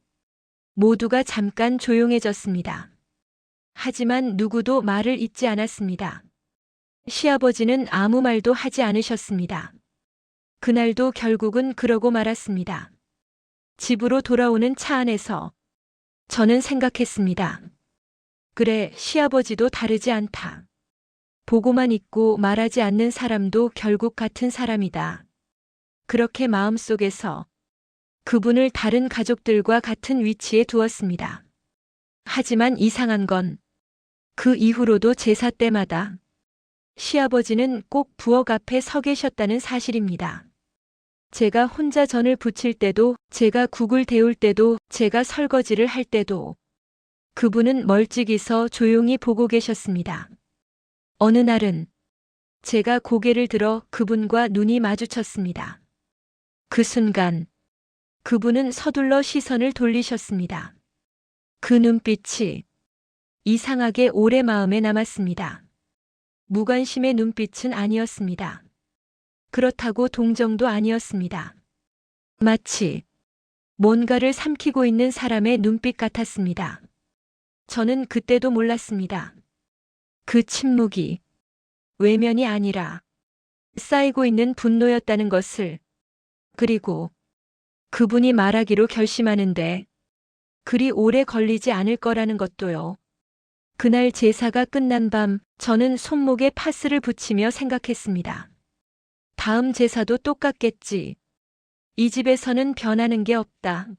모두가 잠깐 조용해졌습니다. 하지만 누구도 말을 잇지 않았습니다. 시아버지는 아무 말도 하지 않으셨습니다. 그날도 결국은 그러고 말았습니다. 집으로 돌아오는 차 안에서 저는 생각했습니다. 그래, 시아버지도 다르지 않다. 보고만 있고 말하지 않는 사람도 결국 같은 사람이다. 그렇게 마음속에서 그분을 다른 가족들과 같은 위치에 두었습니다. 하지만 이상한 건 그 이후로도 제사 때마다 시아버지는 꼭 부엌 앞에 서 계셨다는 사실입니다. 제가 혼자 전을 부칠 때도, 제가 국을 데울 때도, 제가 설거지를 할 때도 그분은 멀찍이 서 조용히 보고 계셨습니다. 어느 날은 제가 고개를 들어 그분과 눈이 마주쳤습니다. 그 순간 그분은 서둘러 시선을 돌리셨습니다. 그 눈빛이 이상하게 오래 마음에 남았습니다. 무관심의 눈빛은 아니었습니다. 그렇다고 동정도 아니었습니다. 마치 뭔가를 삼키고 있는 사람의 눈빛 같았습니다. 저는 그때도 몰랐습니다. 그 침묵이 외면이 아니라 쌓이고 있는 분노였다는 것을, 그리고 그분이 말하기로 결심하는데 그리 오래 걸리지 않을 거라는 것도요. 그날 제사가 끝난 밤 저는 손목에 파스를 붙이며 생각했습니다. 다음 제사도 똑같겠지. 이 집에서는 변하는 게 없다.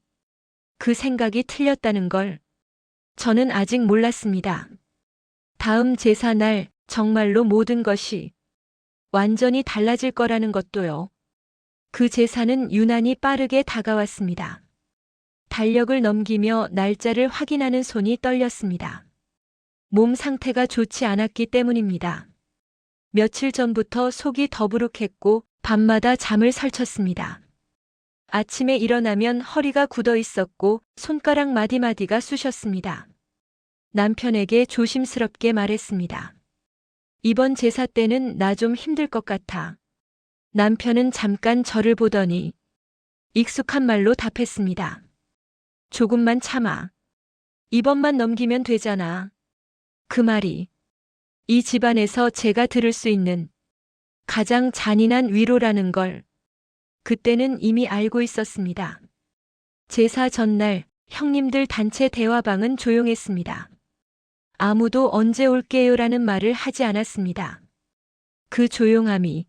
그 생각이 틀렸다는 걸 저는 아직 몰랐습니다. 다음 제사 날 정말로 모든 것이 완전히 달라질 거라는 것도요. 그 제사는 유난히 빠르게 다가왔습니다. 달력을 넘기며 날짜를 확인하는 손이 떨렸습니다. 몸 상태가 좋지 않았기 때문입니다. 며칠 전부터 속이 더부룩했고 밤마다 잠을 설쳤습니다. 아침에 일어나면 허리가 굳어 있었고 손가락 마디마디가 쑤셨습니다. 남편에게 조심스럽게 말했습니다. 이번 제사 때는 나 좀 힘들 것 같아. 남편은 잠깐 저를 보더니 익숙한 말로 답했습니다. 조금만 참아. 이번만 넘기면 되잖아. 그 말이 이 집안에서 제가 들을 수 있는 가장 잔인한 위로라는 걸 그때는 이미 알고 있었습니다. 제사 전날 형님들 단체 대화방은 조용했습니다. 아무도 언제 올게요라는 말을 하지 않았습니다. 그 조용함이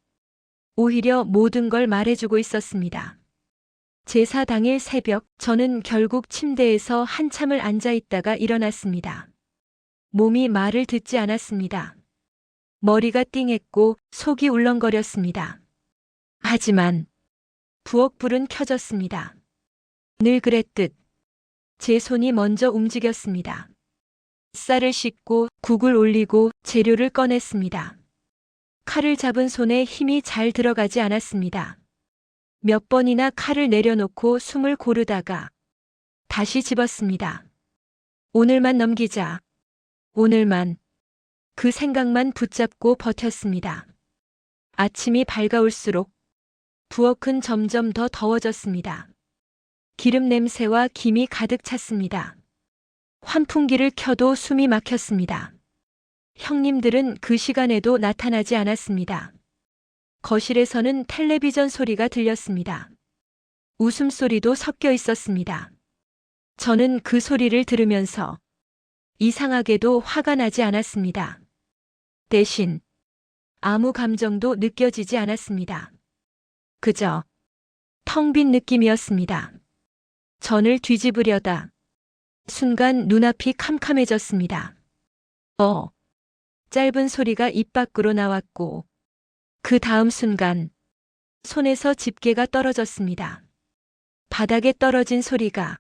오히려 모든 걸 말해주고 있었습니다. 제사 당일 새벽 저는 결국 침대에서 한참을 앉아 있다가 일어났습니다. 몸이 말을 듣지 않았습니다. 머리가 띵했고 속이 울렁거렸습니다. 하지만 부엌 불은 켜졌습니다. 늘 그랬듯 제 손이 먼저 움직였습니다. 쌀을 씻고 국을 올리고 재료를 꺼냈습니다. 칼을 잡은 손에 힘이 잘 들어가지 않았습니다. 몇 번이나 칼을 내려놓고 숨을 고르다가 다시 집었습니다. 오늘만 넘기자. 오늘만. 그 생각만 붙잡고 버텼습니다. 아침이 밝아올수록 부엌은 점점 더 더워졌습니다. 기름 냄새와 김이 가득 찼습니다. 환풍기를 켜도 숨이 막혔습니다. 형님들은 그 시간에도 나타나지 않았습니다. 거실에서는 텔레비전 소리가 들렸습니다. 웃음소리도 섞여 있었습니다. 저는 그 소리를 들으면서 이상하게도 화가 나지 않았습니다. 대신 아무 감정도 느껴지지 않았습니다. 그저 텅 빈 느낌이었습니다. 전을 뒤집으려다 순간 눈앞이 캄캄해졌습니다. 짧은 소리가 입 밖으로 나왔고 그 다음 순간 손에서 집게가 떨어졌습니다. 바닥에 떨어진 소리가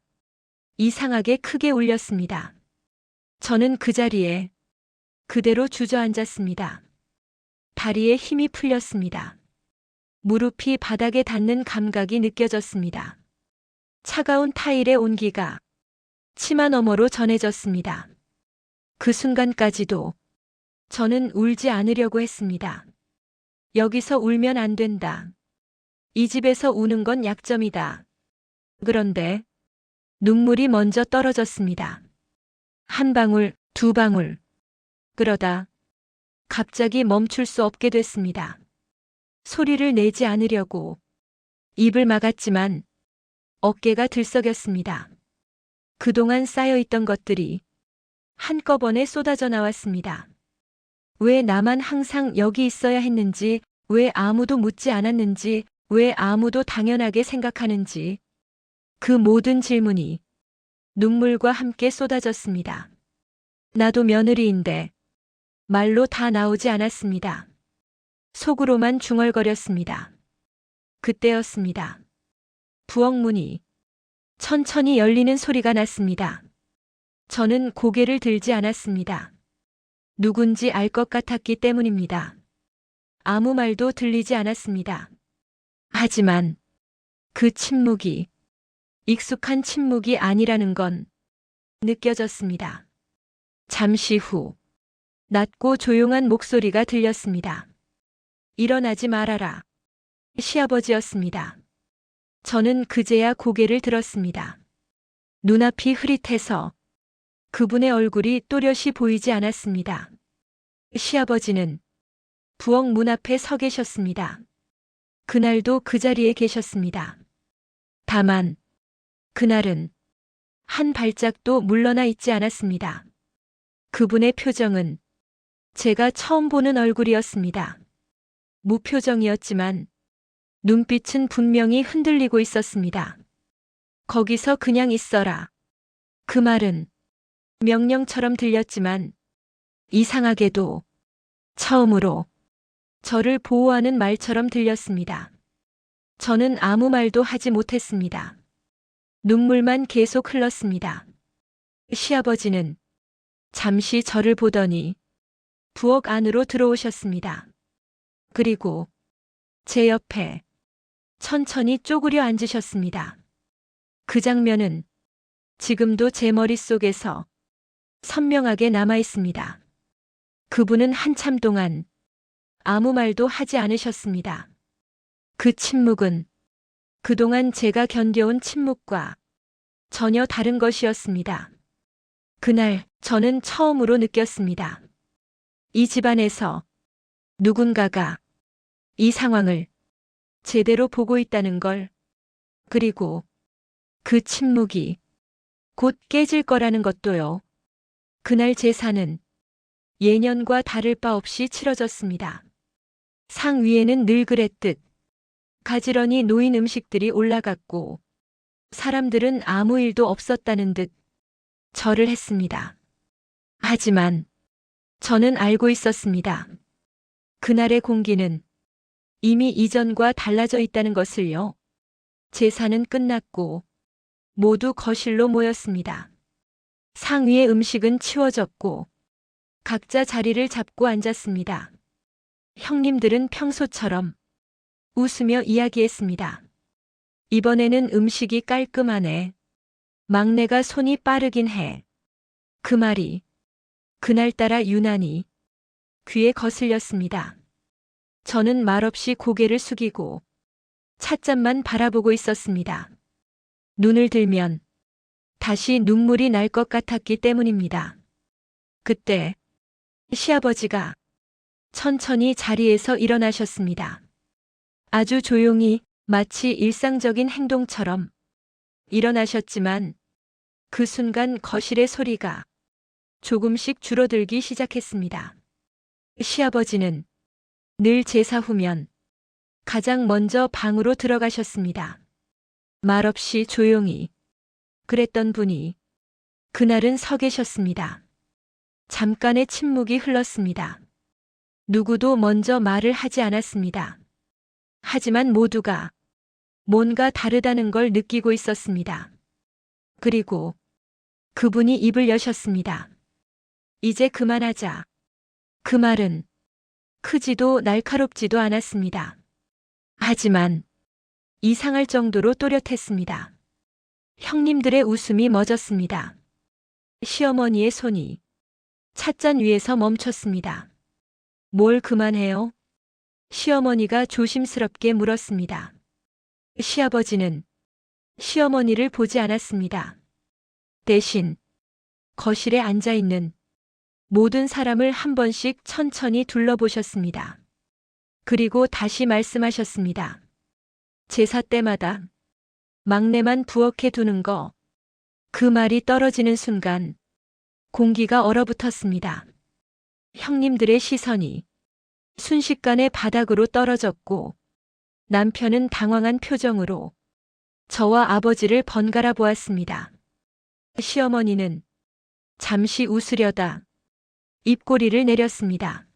이상하게 크게 울렸습니다. 저는 그 자리에 그대로 주저앉았습니다. 다리에 힘이 풀렸습니다. 무릎이 바닥에 닿는 감각이 느껴졌습니다. 차가운 타일의 온기가 치마 너머로 전해졌습니다. 그 순간까지도 저는 울지 않으려고 했습니다. 여기서 울면 안 된다. 이 집에서 우는 건 약점이다. 그런데 눈물이 먼저 떨어졌습니다. 한 방울, 두 방울. 그러다 갑자기 멈출 수 없게 됐습니다. 소리를 내지 않으려고 입을 막았지만 어깨가 들썩였습니다. 그동안 쌓여있던 것들이 한꺼번에 쏟아져 나왔습니다. 왜 나만 항상 여기 있어야 했는지, 왜 아무도 묻지 않았는지, 왜 아무도 당연하게 생각하는지, 그 모든 질문이 눈물과 함께 쏟아졌습니다. 나도 며느리인데 말로 다 나오지 않았습니다. 속으로만 중얼거렸습니다. 그때였습니다. 부엌 문이 천천히 열리는 소리가 났습니다. 저는 고개를 들지 않았습니다. 누군지 알 것 같았기 때문입니다. 아무 말도 들리지 않았습니다. 하지만 그 침묵이 익숙한 침묵이 아니라는 건 느껴졌습니다. 잠시 후 낮고 조용한 목소리가 들렸습니다. 일어나지 말아라. 시아버지였습니다. 저는 그제야 고개를 들었습니다. 눈앞이 흐릿해서 그분의 얼굴이 또렷이 보이지 않았습니다. 시아버지는 부엌 문 앞에 서 계셨습니다. 그날도 그 자리에 계셨습니다. 다만 그날은 한 발짝도 물러나 있지 않았습니다. 그분의 표정은 제가 처음 보는 얼굴이었습니다. 무표정이었지만 눈빛은 분명히 흔들리고 있었습니다. 거기서 그냥 있어라. 그 말은 명령처럼 들렸지만 이상하게도 처음으로 저를 보호하는 말처럼 들렸습니다. 저는 아무 말도 하지 못했습니다. 눈물만 계속 흘렀습니다. 시아버지는 잠시 저를 보더니 부엌 안으로 들어오셨습니다. 그리고 제 옆에 천천히 쪼그려 앉으셨습니다. 그 장면은 지금도 제 머릿속에서 선명하게 남아 있습니다. 그분은 한참 동안 아무 말도 하지 않으셨습니다. 그 침묵은 그동안 제가 견뎌온 침묵과 전혀 다른 것이었습니다. 그날 저는 처음으로 느꼈습니다. 이 집안에서 누군가가 이 상황을 제대로 보고 있다는 걸, 그리고 그 침묵이 곧 깨질 거라는 것도요. 그날 제사는 예년과 다를 바 없이 치러졌습니다. 상 위에는 늘 그랬듯 가지런히 놓인 음식들이 올라갔고 사람들은 아무 일도 없었다는 듯 절을 했습니다. 하지만 저는 알고 있었습니다. 그날의 공기는 이미 이전과 달라져 있다는 것을요. 제사는 끝났고 모두 거실로 모였습니다. 상 위의 음식은 치워졌고 각자 자리를 잡고 앉았습니다. 형님들은 평소처럼 웃으며 이야기했습니다. 이번에는 음식이 깔끔하네. 막내가 손이 빠르긴 해. 그 말이 그날따라 유난히 귀에 거슬렸습니다. 저는 말없이 고개를 숙이고 찻잔만 바라보고 있었습니다. 눈을 들면 다시 눈물이 날 것 같았기 때문입니다. 그때 시아버지가 천천히 자리에서 일어나셨습니다. 아주 조용히 마치 일상적인 행동처럼 일어나셨지만 그 순간 거실의 소리가 조금씩 줄어들기 시작했습니다. 시아버지는 늘 제사 후면 가장 먼저 방으로 들어가셨습니다. 말없이 조용히 그랬던 분이 그날은 서 계셨습니다. 잠깐의 침묵이 흘렀습니다. 누구도 먼저 말을 하지 않았습니다. 하지만 모두가 뭔가 다르다는 걸 느끼고 있었습니다. 그리고 그분이 입을 여셨습니다. 이제 그만하자. 그 말은 크지도 날카롭지도 않았습니다. 하지만 이상할 정도로 또렷했습니다. 형님들의 웃음이 멎었습니다. 시어머니의 손이 찻잔 위에서 멈췄습니다. 뭘 그만해요? 시어머니가 조심스럽게 물었습니다. 시아버지는 시어머니를 보지 않았습니다. 대신 거실에 앉아 있는 모든 사람을 한 번씩 천천히 둘러보셨습니다. 그리고 다시 말씀하셨습니다. 제사 때마다 막내만 부엌에 두는 거. 그 말이 떨어지는 순간 공기가 얼어붙었습니다. 형님들의 시선이 순식간에 바닥으로 떨어졌고 남편은 당황한 표정으로 저와 아버지를 번갈아 보았습니다. 시어머니는 잠시 웃으려다 입꼬리를 내렸습니다.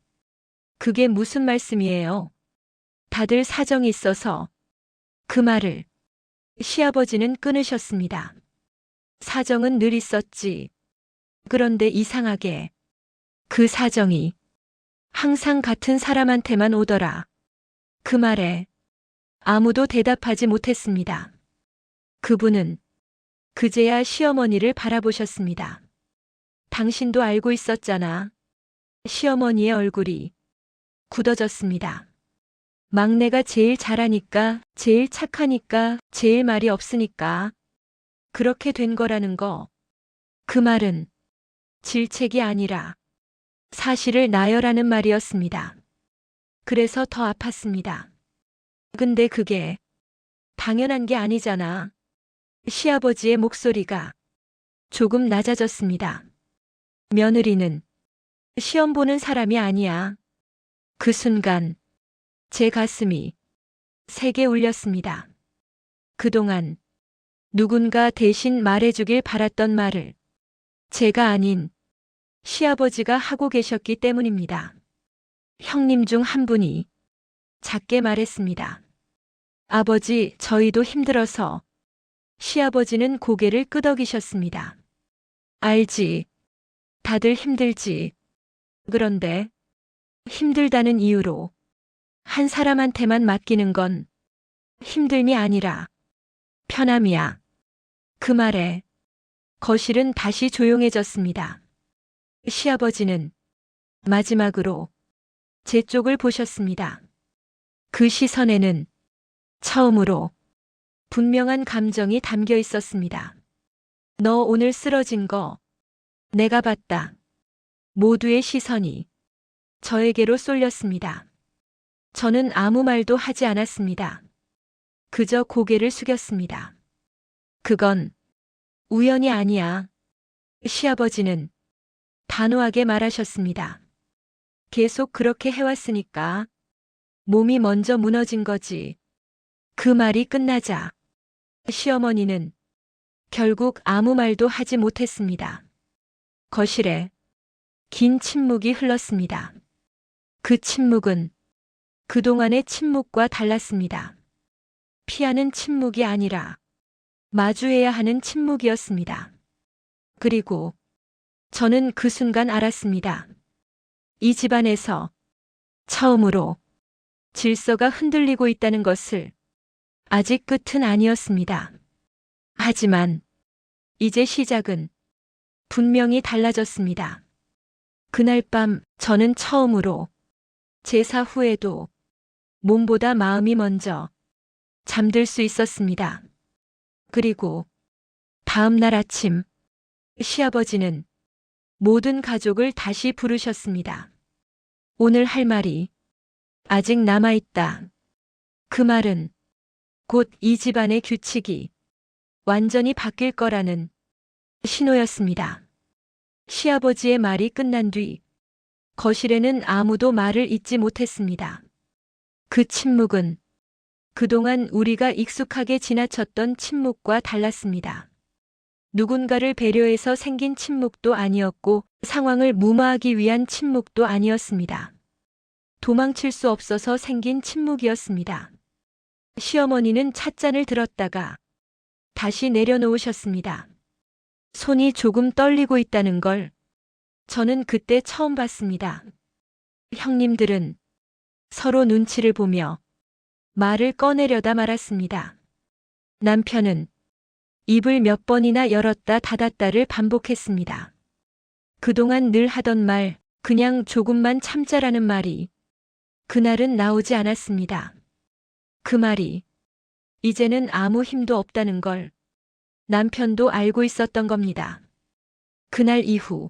그게 무슨 말씀이에요? 다들 사정이 있어서. 그 말을 시아버지는 끊으셨습니다. 사정은 늘 있었지. 그런데 이상하게 그 사정이 항상 같은 사람한테만 오더라. 그 말에 아무도 대답하지 못했습니다. 그분은 그제야 시어머니를 바라보셨습니다. 당신도 알고 있었잖아. 시어머니의 얼굴이 굳어졌습니다. 막내가 제일 잘하니까, 제일 착하니까, 제일 말이 없으니까 그렇게 된 거라는 거. 그 말은 질책이 아니라 사실을 나열하는 말이었습니다. 그래서 더 아팠습니다. 근데 그게 당연한 게 아니잖아. 시아버지의 목소리가 조금 낮아졌습니다. 며느리는 시험 보는 사람이 아니야. 그 순간 제 가슴이 세게 울렸습니다. 그동안 누군가 대신 말해주길 바랐던 말을 제가 아닌 시아버지가 하고 계셨기 때문입니다. 형님 중 한 분이 작게 말했습니다. 아버지, 저희도 힘들어서. 시아버지는 고개를 끄덕이셨습니다. 알지. 다들 힘들지. 그런데 힘들다는 이유로 한 사람한테만 맡기는 건 힘듦이 아니라 편함이야. 그 말에 거실은 다시 조용해졌습니다. 시아버지는 마지막으로 제 쪽을 보셨습니다. 그 시선에는 처음으로 분명한 감정이 담겨 있었습니다. 너 오늘 쓰러진 거 내가 봤다. 모두의 시선이 저에게로 쏠렸습니다. 저는 아무 말도 하지 않았습니다. 그저 고개를 숙였습니다. 그건 우연이 아니야. 시아버지는 단호하게 말하셨습니다. 계속 그렇게 해왔으니까 몸이 먼저 무너진 거지. 그 말이 끝나자 시어머니는 결국 아무 말도 하지 못했습니다. 거실에 긴 침묵이 흘렀습니다. 그 침묵은 그동안의 침묵과 달랐습니다. 피하는 침묵이 아니라 마주해야 하는 침묵이었습니다. 그리고 저는 그 순간 알았습니다. 이 집안에서 처음으로 질서가 흔들리고 있다는 것을. 아직 끝은 아니었습니다. 하지만 이제 시작은 분명히 달라졌습니다. 그날 밤 저는 처음으로 제사 후에도 몸보다 마음이 먼저 잠들 수 있었습니다. 그리고 다음 날 아침 시아버지는 모든 가족을 다시 부르셨습니다. 오늘 할 말이 아직 남아있다. 그 말은 곧 이 집안의 규칙이 완전히 바뀔 거라는 신호였습니다. 시아버지의 말이 끝난 뒤 거실에는 아무도 말을 잇지 못했습니다. 그 침묵은 그동안 우리가 익숙하게 지나쳤던 침묵과 달랐습니다. 누군가를 배려해서 생긴 침묵도 아니었고 상황을 무마하기 위한 침묵도 아니었습니다. 도망칠 수 없어서 생긴 침묵이었습니다. 시어머니는 찻잔을 들었다가 다시 내려놓으셨습니다. 손이 조금 떨리고 있다는 걸 저는 그때 처음 봤습니다. 형님들은 서로 눈치를 보며 말을 꺼내려다 말았습니다. 남편은 입을 몇 번이나 열었다 닫았다를 반복했습니다. 그동안 늘 하던 말, 그냥 조금만 참자라는 말이 그날은 나오지 않았습니다. 그 말이 이제는 아무 힘도 없다는 걸 남편도 알고 있었던 겁니다. 그날 이후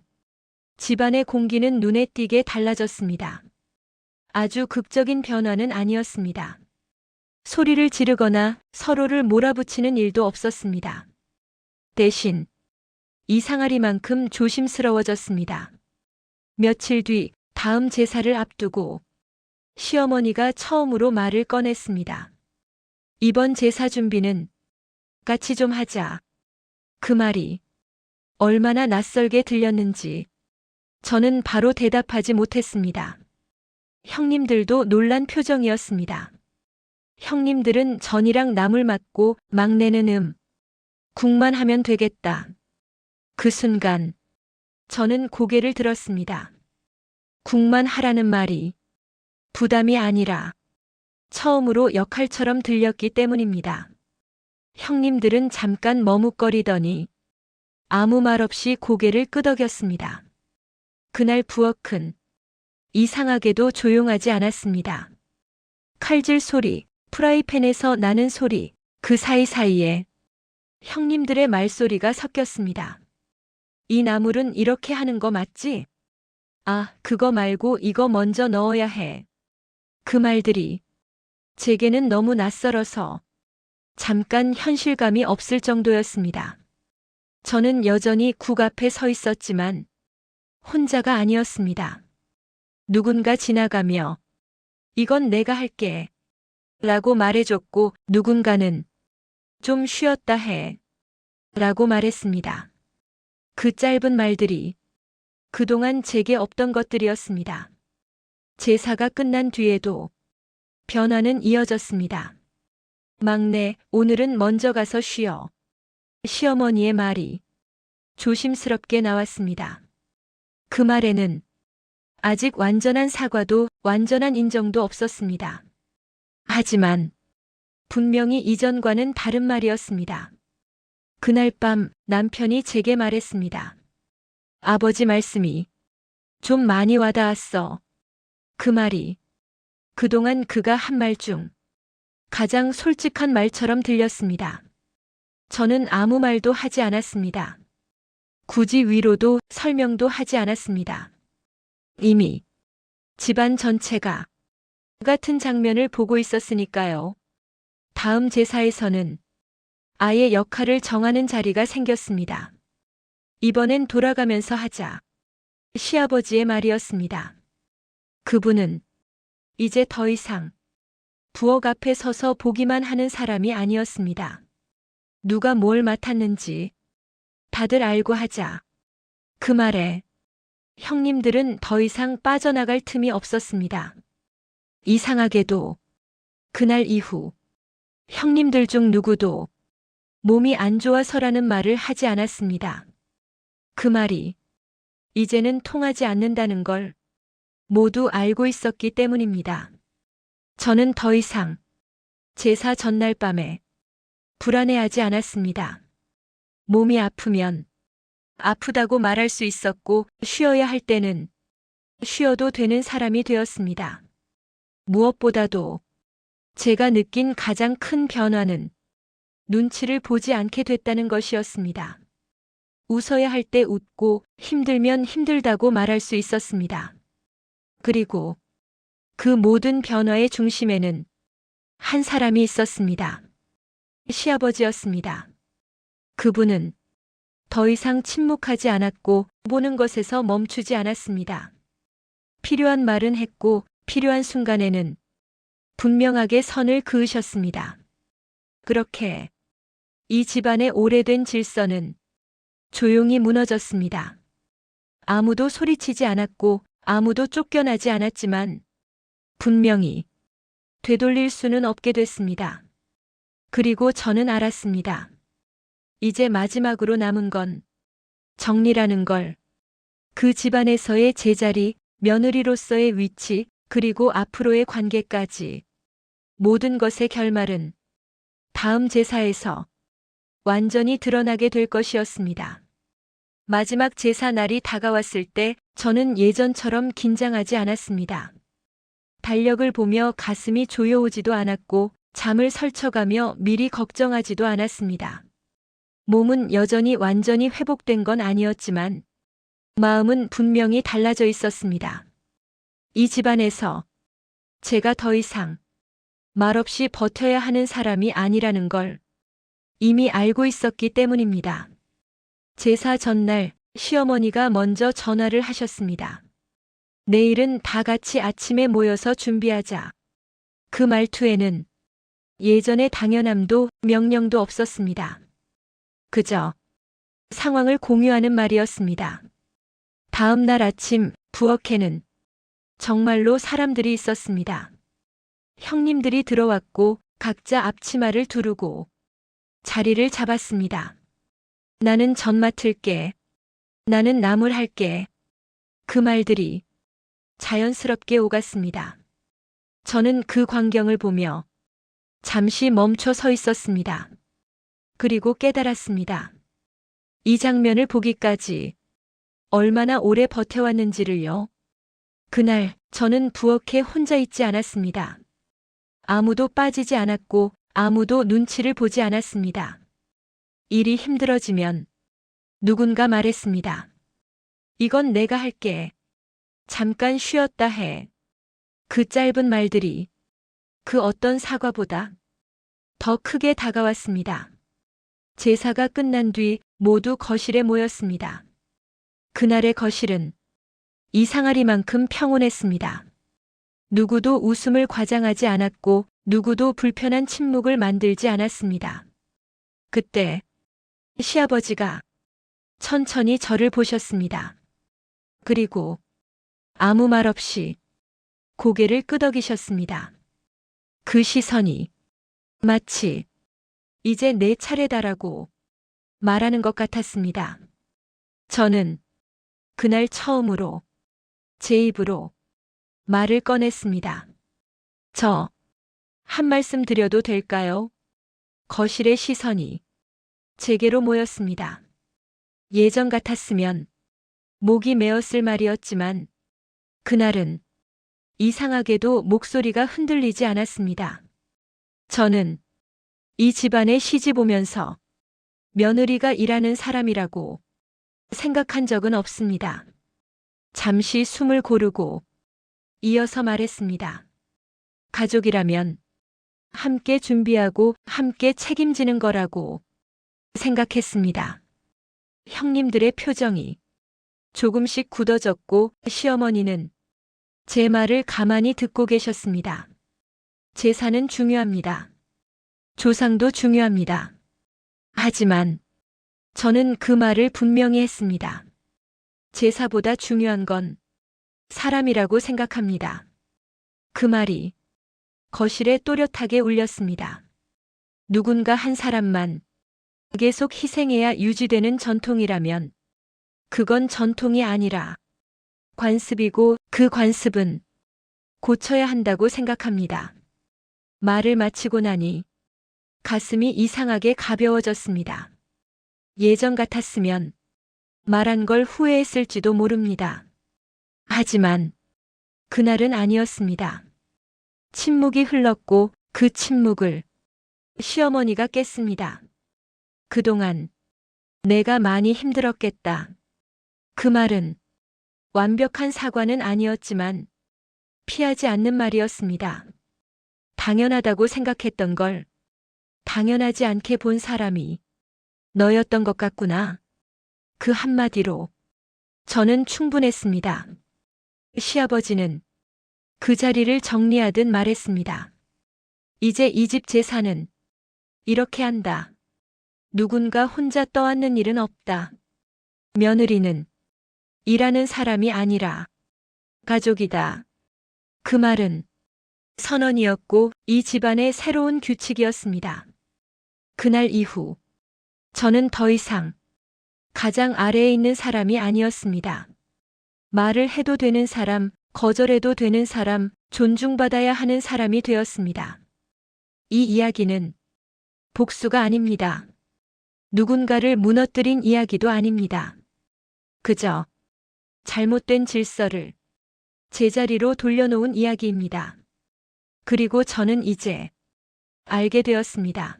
집안의 공기는 눈에 띄게 달라졌습니다. 아주 극적인 변화는 아니었습니다. 소리를 지르거나 서로를 몰아붙이는 일도 없었습니다. 대신 이상하리만큼 조심스러워졌습니다. 며칠 뒤 다음 제사를 앞두고 시어머니가 처음으로 말을 꺼냈습니다. 이번 제사 준비는 같이 좀 하자. 그 말이 얼마나 낯설게 들렸는지 저는 바로 대답하지 못했습니다. 형님들도 놀란 표정이었습니다. 형님들은 전이랑 나물 맡고 막내는 국만 하면 되겠다. 그 순간 저는 고개를 들었습니다. 국만 하라는 말이 부담이 아니라 처음으로 역할처럼 들렸기 때문입니다. 형님들은 잠깐 머뭇거리더니 아무 말 없이 고개를 끄덕였습니다. 그날 부엌은 이상하게도 조용하지 않았습니다. 칼질 소리, 프라이팬에서 나는 소리, 그 사이사이에 형님들의 말소리가 섞였습니다. 이 나물은 이렇게 하는 거 맞지? 아, 그거 말고 이거 먼저 넣어야 해. 그 말들이 제게는 너무 낯설어서 잠깐 현실감이 없을 정도였습니다. 저는 여전히 국 앞에 서 있었지만 혼자가 아니었습니다. 누군가 지나가며 이건 내가 할게 라고 말해줬고 누군가는 좀 쉬었다 해 라고 말했습니다. 그 짧은 말들이 그동안 제게 없던 것들이었습니다. 제사가 끝난 뒤에도 변화는 이어졌습니다. 막내, 오늘은 먼저 가서 쉬어. 시어머니의 말이 조심스럽게 나왔습니다. 그 말에는 아직 완전한 사과도 완전한 인정도 없었습니다. 하지만 분명히 이전과는 다른 말이었습니다. 그날 밤 남편이 제게 말했습니다. 아버지 말씀이 좀 많이 와닿았어. 그 말이 그동안 그가 한 말 중 가장 솔직한 말처럼 들렸습니다. 저는 아무 말도 하지 않았습니다. 굳이 위로도 설명도 하지 않았습니다. 이미 집안 전체가 같은 장면을 보고 있었으니까요. 다음 제사에서는 아예 역할을 정하는 자리가 생겼습니다. 이번엔 돌아가면서 하자. 시아버지의 말이었습니다. 그분은 이제 더 이상 부엌 앞에 서서 보기만 하는 사람이 아니었습니다. 누가 뭘 맡았는지 다들 알고 하자. 그 말에 형님들은 더 이상 빠져나갈 틈이 없었습니다. 이상하게도 그날 이후 형님들 중 누구도 몸이 안 좋아서라는 말을 하지 않았습니다. 그 말이 이제는 통하지 않는다는 걸 모두 알고 있었기 때문입니다. 저는 더 이상 제사 전날 밤에 불안해하지 않았습니다. 몸이 아프면 아프다고 말할 수 있었고 쉬어야 할 때는 쉬어도 되는 사람이 되었습니다. 무엇보다도 제가 느낀 가장 큰 변화는 눈치를 보지 않게 됐다는 것이었습니다. 웃어야 할 때 웃고 힘들면 힘들다고 말할 수 있었습니다. 그리고 그 모든 변화의 중심에는 한 사람이 있었습니다. 시아버지였습니다. 그분은 더 이상 침묵하지 않았고 보는 것에서 멈추지 않았습니다. 필요한 말은 했고 필요한 순간에는 분명하게 선을 그으셨습니다. 그렇게 이 집안의 오래된 질서는 조용히 무너졌습니다. 아무도 소리치지 않았고 아무도 쫓겨나지 않았지만 분명히 되돌릴 수는 없게 됐습니다. 그리고 저는 알았습니다. 이제 마지막으로 남은 건 정리라는 걸. 그 집안에서의 제자리, 며느리로서의 위치, 그리고 앞으로의 관계까지 모든 것의 결말은 다음 제사에서 완전히 드러나게 될 것이었습니다. 마지막 제사 날이 다가왔을 때 저는 예전처럼 긴장하지 않았습니다. 달력을 보며 가슴이 조여오지도 않았고 잠을 설쳐가며 미리 걱정하지도 않았습니다. 몸은 여전히 완전히 회복된 건 아니었지만 마음은 분명히 달라져 있었습니다. 이 집안에서 제가 더 이상 말없이 버텨야 하는 사람이 아니라는 걸 이미 알고 있었기 때문입니다. 제사 전날 시어머니가 먼저 전화를 하셨습니다. 내일은 다 같이 아침에 모여서 준비하자. 그 말투에는 예전의 당연함도 명령도 없었습니다. 그저 상황을 공유하는 말이었습니다. 다음 날 아침 부엌에는 정말로 사람들이 있었습니다. 형님들이 들어왔고 각자 앞치마를 두르고 자리를 잡았습니다. 나는 전 맡을게. 나는 나물 할게. 그 말들이 자연스럽게 오갔습니다. 저는 그 광경을 보며 잠시 멈춰 서 있었습니다. 그리고 깨달았습니다. 이 장면을 보기까지 얼마나 오래 버텨왔는지를요. 그날 저는 부엌에 혼자 있지 않았습니다. 아무도 빠지지 않았고 아무도 눈치를 보지 않았습니다. 일이 힘들어지면 누군가 말했습니다. 이건 내가 할게. 잠깐 쉬었다 해. 그 짧은 말들이 그 어떤 사과보다 더 크게 다가왔습니다. 제사가 끝난 뒤 모두 거실에 모였습니다. 그날의 거실은 이상하리만큼 평온했습니다. 누구도 웃음을 과장하지 않았고 누구도 불편한 침묵을 만들지 않았습니다. 그때 시아버지가 천천히 저를 보셨습니다. 그리고 아무 말 없이 고개를 끄덕이셨습니다. 그 시선이 마치 이제 내 차례다라고 말하는 것 같았습니다. 저는 그날 처음으로 제 입으로 말을 꺼냈습니다. 저 한 말씀 드려도 될까요? 거실의 시선이 제게로 모였습니다. 예전 같았으면 목이 메었을 말이었지만 그날은 이상하게도 목소리가 흔들리지 않았습니다. 저는 이 집안에 시집 오면서 며느리가 일하는 사람이라고 생각한 적은 없습니다. 잠시 숨을 고르고 이어서 말했습니다. 가족이라면 함께 준비하고 함께 책임지는 거라고 생각했습니다. 형님들의 표정이 조금씩 굳어졌고 시어머니는 제 말을 가만히 듣고 계셨습니다. 제사는 중요합니다. 조상도 중요합니다. 하지만 저는 그 말을 분명히 했습니다. 제사보다 중요한 건 사람이라고 생각합니다. 그 말이 거실에 또렷하게 울렸습니다. 누군가 한 사람만 계속 희생해야 유지되는 전통이라면 그건 전통이 아니라 관습이고 그 그 관습은 고쳐야 한다고 생각합니다. 말을 마치고 나니 가슴이 이상하게 가벼워졌습니다. 예전 같았으면 말한 걸 후회했을지도 모릅니다. 하지만 그날은 아니었습니다. 침묵이 흘렀고 그 침묵을 시어머니가 깼습니다. 그동안 내가 많이 힘들었겠다. 그 말은 완벽한 사과는 아니었지만 피하지 않는 말이었습니다. 당연하다고 생각했던 걸 당연하지 않게 본 사람이 너였던 것 같구나. 그 한마디로 저는 충분했습니다. 시아버지는 그 자리를 정리하듯 말했습니다. 이제 이 집 재산은 이렇게 한다. 누군가 혼자 떠안는 일은 없다. 며느리는 일하는 사람이 아니라 가족이다. 그 말은 선언이었고 이 집안의 새로운 규칙이었습니다. 그날 이후 저는 더 이상 가장 아래에 있는 사람이 아니었습니다. 말을 해도 되는 사람, 거절해도 되는 사람, 존중받아야 하는 사람이 되었습니다. 이 이야기는 복수가 아닙니다. 누군가를 무너뜨린 이야기도 아닙니다. 그저 잘못된 질서를 제자리로 돌려놓은 이야기입니다. 그리고 저는 이제 알게 되었습니다.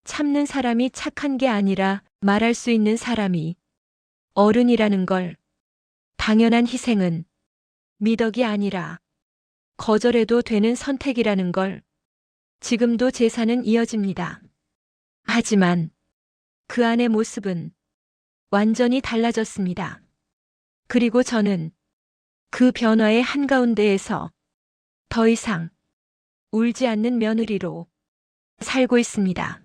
참는 사람이 착한 게 아니라 말할 수 있는 사람이 어른이라는 걸, 당연한 희생은 미덕이 아니라 거절해도 되는 선택이라는 걸, 지금도 제사는 이어집니다. 하지만 그 안의 모습은 완전히 달라졌습니다. 그리고 저는 그 변화의 한가운데에서 더 이상 울지 않는 며느리로 살고 있습니다.